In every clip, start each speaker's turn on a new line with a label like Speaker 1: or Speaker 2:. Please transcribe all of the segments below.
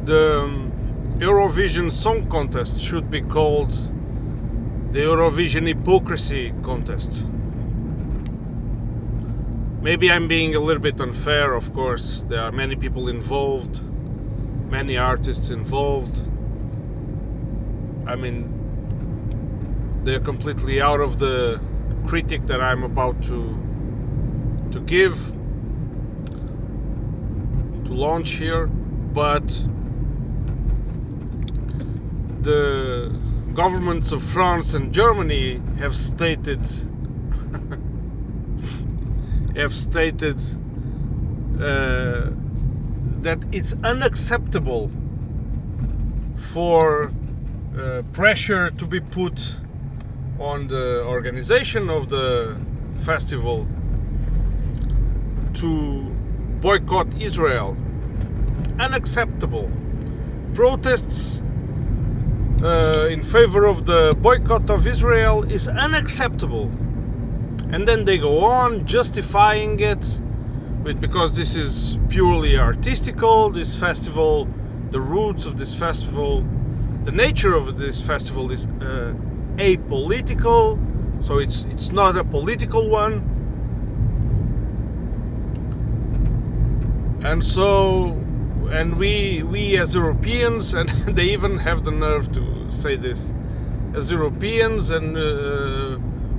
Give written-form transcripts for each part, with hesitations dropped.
Speaker 1: the Eurovision Song Contest should be called the Eurovision Hypocrisy Contest. Maybe I'm being a little bit unfair, of course. There are many people involved, many artists involved. I mean, they're completely out of the critique that I'm about to give, to launch here, but the governments of France and Germany have stated that it's unacceptable for pressure to be put on the organization of the festival to boycott Israel. Unacceptable. Protests in favor of the boycott of Israel is unacceptable. And then they go on justifying it because this is purely artistical, this festival, the roots of this festival, the nature of this festival is apolitical, so it's not a political one. And we as Europeans, and they even have the nerve to say this, as Europeans, and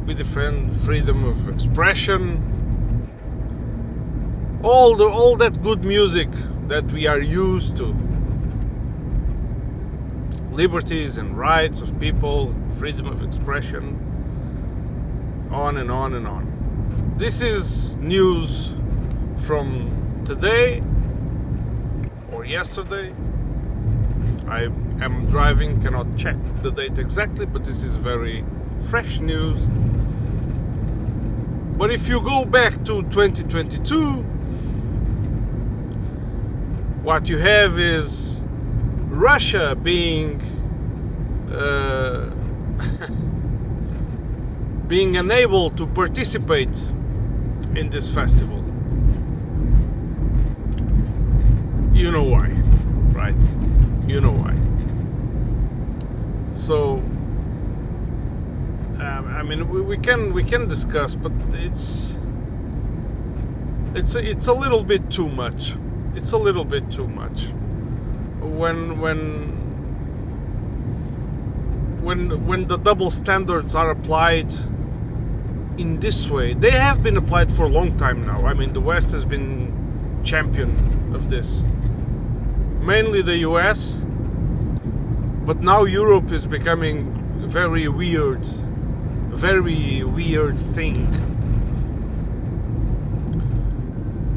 Speaker 1: we defend freedom of expression, all that good music that we are used to, liberties and rights of people, freedom of expression, on and on and on. This is news from today or yesterday. I am driving, cannot check the date exactly, but this is very fresh news. But if you go back to 2022, what you have is Russia being being unable to participate in this festival. You know why, right? You know why. So I mean, we can discuss, but it's a little bit too much. It's a little bit too much. When the double standards are applied in this way, they have been applied for a long time now. I mean, the West has been champion of this, mainly the US, but now Europe is becoming a very weird thing.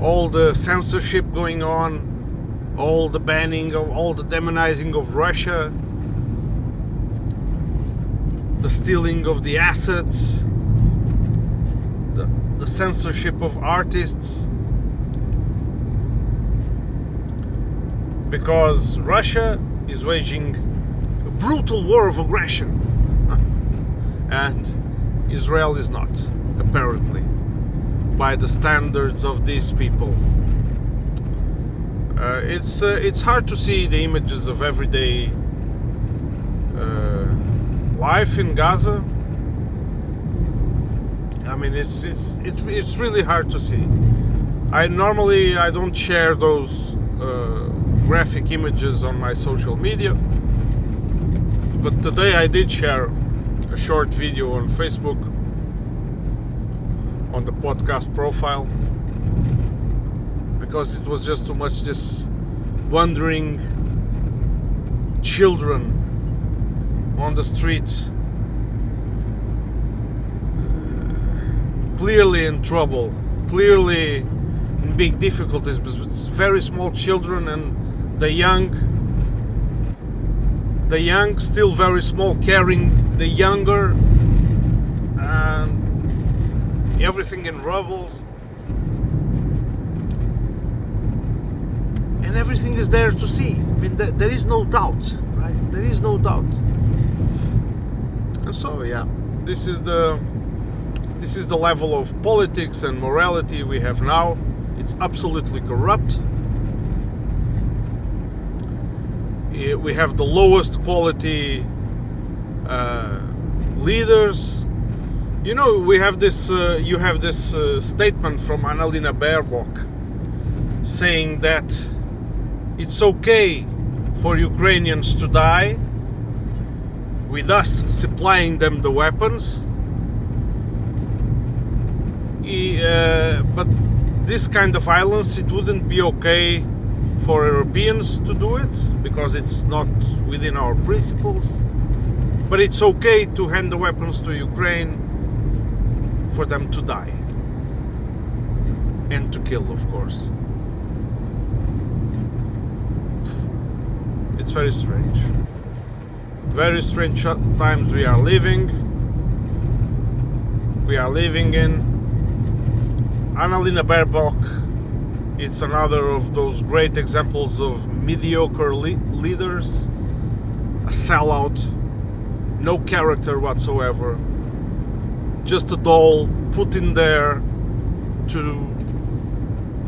Speaker 1: All the censorship going on, all the banning of, all the demonizing of Russia, the stealing of the assets, the censorship of artists, because Russia is waging a brutal war of aggression and Israel is not, apparently, by the standards of these people. It's hard to see the images of everyday life in Gaza. I mean, it's really hard to see. I don't share those graphic images on my social media, but today I did share a short video on Facebook on the podcast profile, because it was just too much, just wandering children on the streets, clearly in trouble, clearly in big difficulties, but it's very small children, and the young still very small, carrying the younger, and everything in rubble, and everything is there to see. I mean, there is no doubt, right? There is no doubt. And so, yeah, this is the level of politics and morality we have now. It's absolutely corrupt. We have the lowest quality leaders. You know, we have this. You have this statement from Annalena Baerbock saying that it's okay for Ukrainians to die with us supplying them the weapons. But this kind of violence, it wouldn't be okay for Europeans to do it because it's not within our principles. But it's okay to hand the weapons to Ukraine for them to die and to kill, of course. It's very strange. Very strange times we are living in. Annalena Baerbock, it's another of those great examples of mediocre leaders, a sellout, no character whatsoever, just a doll put in there to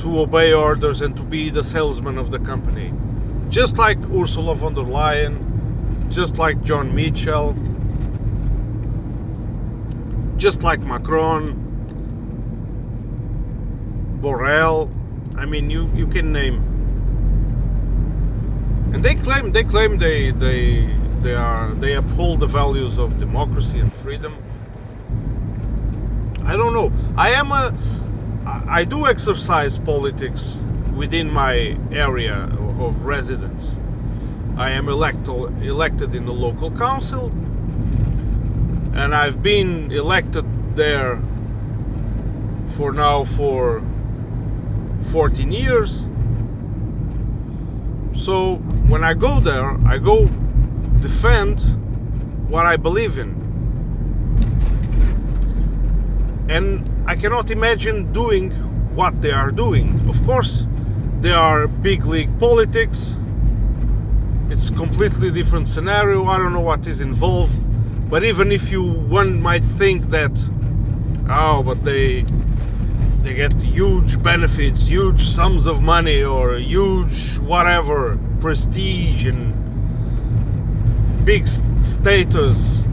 Speaker 1: obey orders and to be the salesman of the company. Just like Ursula von der Leyen, just like John Mitchell, just like Macron, Borrell. I mean, you can name. And they claim they uphold the values of democracy and freedom. I don't know. I do exercise politics within my area of residence. I am elected in the local council, and I've been elected there for 14 years. So when I go there, I go defend what I believe in. And I cannot imagine doing what they are doing. Of course, they are big league politics. It's a completely different scenario. I don't know what is involved. But even if one might think that, but they get huge benefits, huge sums of money, or huge whatever, prestige and big status.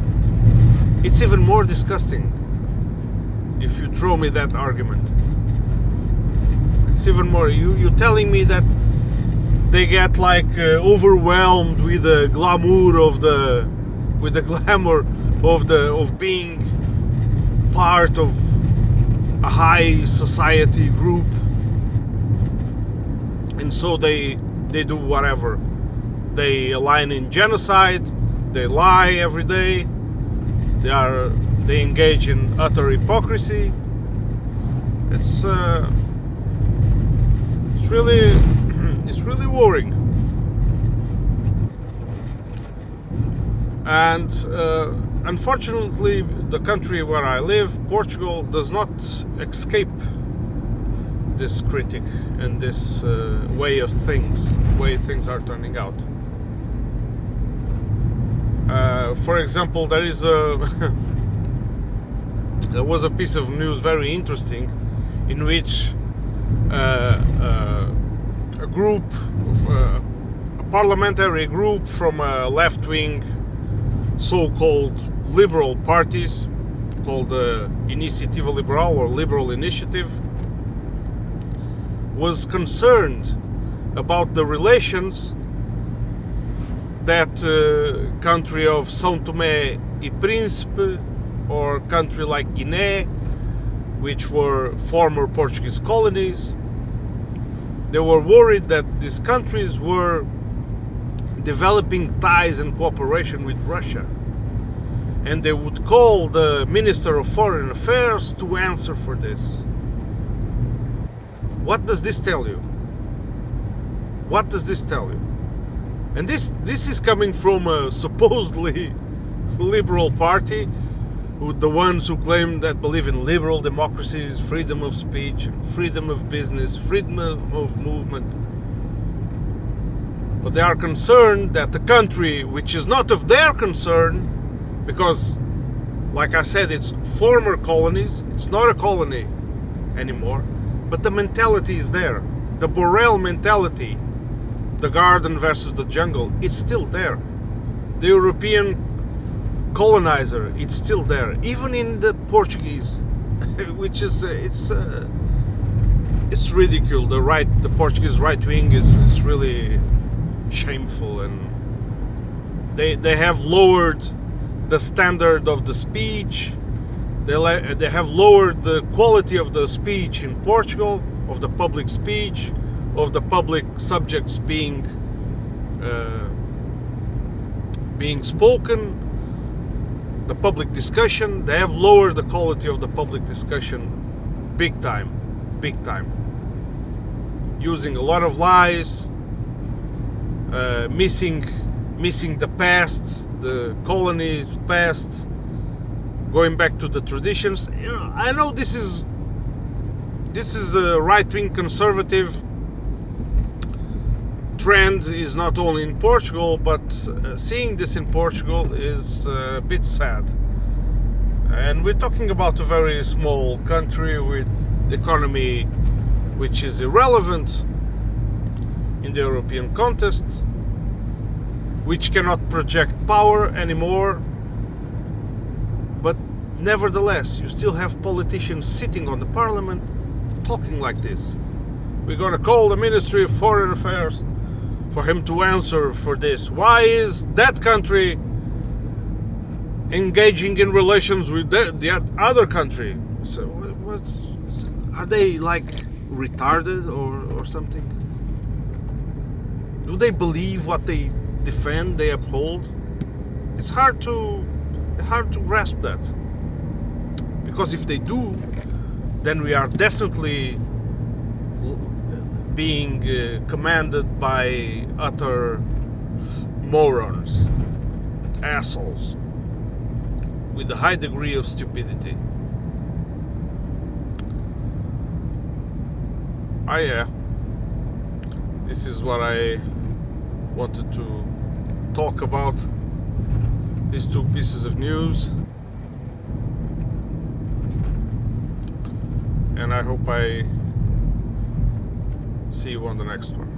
Speaker 1: It's even more disgusting if you throw me that argument. It's even more. You're telling me that they get overwhelmed with the glamour of being part of a high society group, and so they do whatever. They align in genocide, they lie every day, they engage in utter hypocrisy. It's really worrying. And unfortunately, the country where I live, Portugal, does not escape this critic and this way things are turning out. For example, there was a piece of news very interesting in which a parliamentary group from a left-wing so-called liberal parties called Iniciativa Liberal or Liberal Initiative was concerned about the relations that country of São Tomé e Príncipe or country like Guinea, which were former Portuguese colonies. They were worried that these countries were developing ties and cooperation with Russia, and they would call the Minister of Foreign Affairs to answer for this. What does this tell you? What does this tell you? And this is coming from a supposedly liberal party, the ones who claim that believe in liberal democracies, freedom of speech, freedom of business, freedom of movement. But they are concerned that the country, which is not of their concern, because, like I said, it's former colonies, it's not a colony anymore, but the mentality is there. The Borrell mentality the garden versus the jungle, it's still there. The European colonizer, it's still there, even in the Portuguese, which is it's ridiculous. The Portuguese right wing is really shameful, and they have lowered the standard of the speech. They have lowered the quality of the speech in Portugal, of the public speech, of the public subjects being spoken, the public discussion. They have lowered the quality of the public discussion big time, using a lot of lies, missing the past, the colonies past, going back to the traditions. I know this is a right-wing conservative trend, is not only in Portugal, but seeing this in Portugal is a bit sad. And we're talking about a very small country with economy which is irrelevant in the European context, which cannot project power anymore. But nevertheless, you still have politicians sitting on the parliament talking like this. We're going to call the Ministry of Foreign Affairs for him to answer for this. Why is that country engaging in relations with the other country? So are they like retarded or something? Do they believe what they defend, they uphold? It's hard to grasp that, because if they do, then we are definitely being commanded by utter morons, assholes, with a high degree of stupidity. Yeah, this is what I wanted to talk about, these two pieces of news, and I hope I see you on the next one.